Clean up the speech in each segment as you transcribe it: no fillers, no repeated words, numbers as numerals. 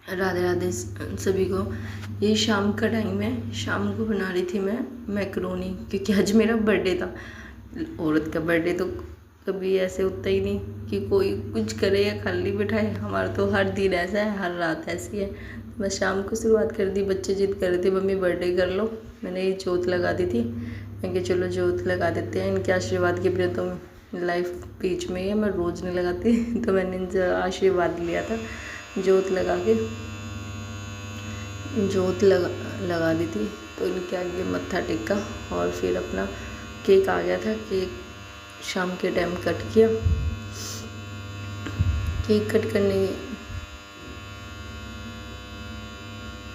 राधे राधे सभी को। ये शाम का टाइम है, शाम को बना रही थी मैं मैक्रोनी, क्योंकि आज मेरा बर्थडे था। औरत का बर्थडे तो कभी ऐसे होता ही नहीं कि कोई कुछ करे या खाली बिठाए। हमारा तो हर दिन ऐसा है, हर रात ऐसी है। बस शाम को शुरुआत कर दी। बच्चे जिद कर रहे थे मम्मी बर्थडे कर लो। मैंने ये जोत लगा दी थी। मैं कि चलो जोत लगा देते हैं, इनके आशीर्वाद के बिना तो लाइफ बीच में ही है, मैं रोज़ नहीं लगाती। तो मैंने इनसे आशीर्वाद लिया था। जोत लगा के जोत लगा दी थी। तो इनके आगे मत्था टेका और फिर अपना केक आ गया था। केक शाम के टाइम कट किया। केक कट करने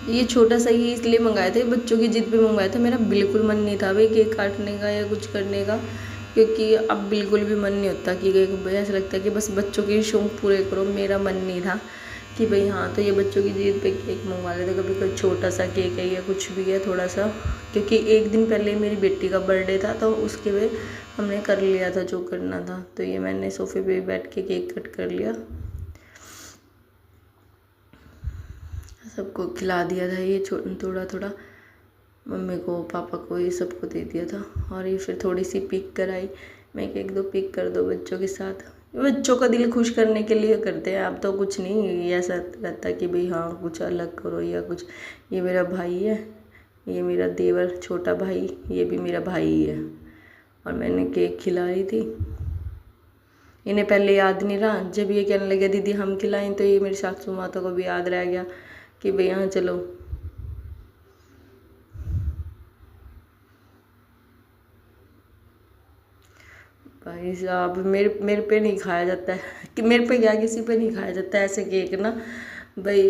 ये छोटा सा ही इसलिए मंगाए थे, बच्चों की जिद पे मंगवाया था। मेरा बिल्कुल मन नहीं था भाई केक काटने का या कुछ करने का, क्योंकि अब बिल्कुल भी मन नहीं होता कि भाई ऐसा लगता है कि बस बच्चों के शौक पूरे करो। मेरा मन नहीं था कि भाई हाँ तो ये बच्चों की जिद पे केक मंगवा लेते। कभी कोई छोटा सा केक है या कुछ भी है थोड़ा सा, क्योंकि एक दिन पहले मेरी बेटी का बर्थडे था तो उसके लिए हमने कर लिया था जो करना था। तो ये मैंने सोफे पे बैठ के केक कट कर लिया, सबको खिला दिया था। ये थोड़ा थोड़ा मम्मी को पापा को ये सबको दे दिया था। और ये फिर थोड़ी सी पिक कराई। मैं एक दो पिक कर दो बच्चों के साथ। बच्चों का दिल खुश करने के लिए करते हैं। अब तो कुछ नहीं ऐसा रहता कि भाई हाँ कुछ अलग करो या कुछ। ये मेरा भाई है, ये मेरा देवर छोटा भाई, ये भी मेरा भाई ही है। और मैंने केक खिला रही थी। इन्हें पहले याद नहीं रहा, जब ये कहने लगे दीदी हम खिलाएं तो ये मेरी सासू माता को भी याद रह गया कि भाई हाँ चलो। भाई साहब मेरे पे नहीं खाया जाता है कि मेरे पे क्या किसी पे नहीं खाया जाता है ऐसे केक ना भाई।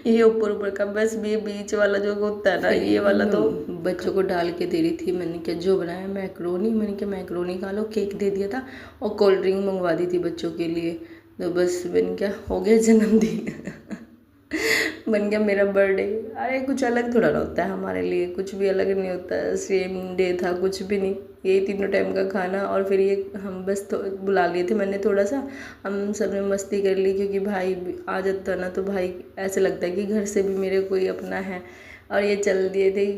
ये ऊपर ऊपर का बस ये बीच वाला जो होता है ना ये वाला तो बच्चों को डाल के दे रही थी। मैंने क्या जो बनाया मैक्रोनी, मैंने क्या मैक्रोनी खा लो। केक दे दिया था और कोल्ड ड्रिंक मंगवा दी थी बच्चों के लिए। तो बस मैंने क्या हो गया जन्मदिन। बन गया मेरा बर्थडे। अरे कुछ अलग थोड़ा ना होता है हमारे लिए, कुछ भी अलग नहीं होता है। सेम डे था, कुछ भी नहीं, यही तीनों टाइम का खाना। और फिर ये हम बस बुला लिए थे मैंने थोड़ा सा, हम सब ने मस्ती कर ली, क्योंकि भाई आ जाता ना तो भाई ऐसे लगता है कि घर से भी मेरे कोई अपना है। और ये चल दिए थे।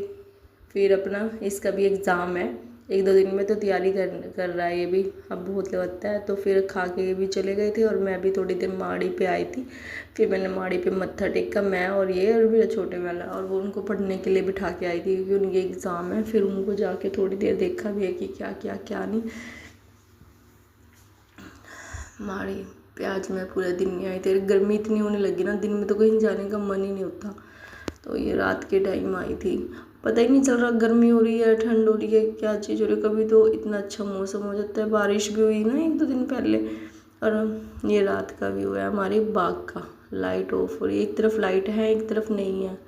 फिर अपना इसका भी एग्ज़ाम है, एक दो दिन में तो तैयारी कर रहा है ये भी। अब बहुत लगता है तो फिर खा के ये भी चले गए थे और मैं भी थोड़ी देर माड़ी पे आई थी। फिर मैंने माड़ी पे मत्था टेका, मैं और ये और मेरा छोटे वाला, और वो उनको पढ़ने के लिए बिठा के आई थी क्योंकि उनके एग्ज़ाम है। फिर उनको जाके थोड़ी देर देखा भी है कि क्या क्या क्या नहीं। माड़ी पे आज मैं पूरा दिन नहीं आई थी, गर्मी इतनी होने लगी ना, दिन में तो कहीं जाने का मन ही नहीं होता। तो ये रात के टाइम आई थी, पता ही नहीं चल रहा गर्मी हो रही है ठंड हो रही है क्या चीज़ हो रही है। कभी तो इतना अच्छा मौसम हो जाता है, बारिश भी हुई ना एक दो दिन पहले। और ये रात का व्यू है हमारे बाग का। लाइट ऑफ हो रही है, एक तरफ लाइट है एक तरफ नहीं है।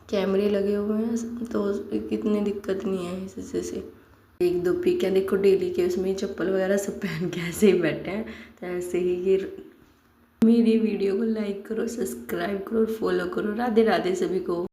कैमरे लगे हुए हैं तो इतनी दिक्कत नहीं है इससे से। एक दो पिक है देखो डेली के, उसमें चप्पल वगैरह सब पहन के ऐसे ही बैठे हैं। तो ऐसे ही ये मेरी वीडियो को लाइक करो, सब्सक्राइब करो और फॉलो करो। राधे राधे सभी को।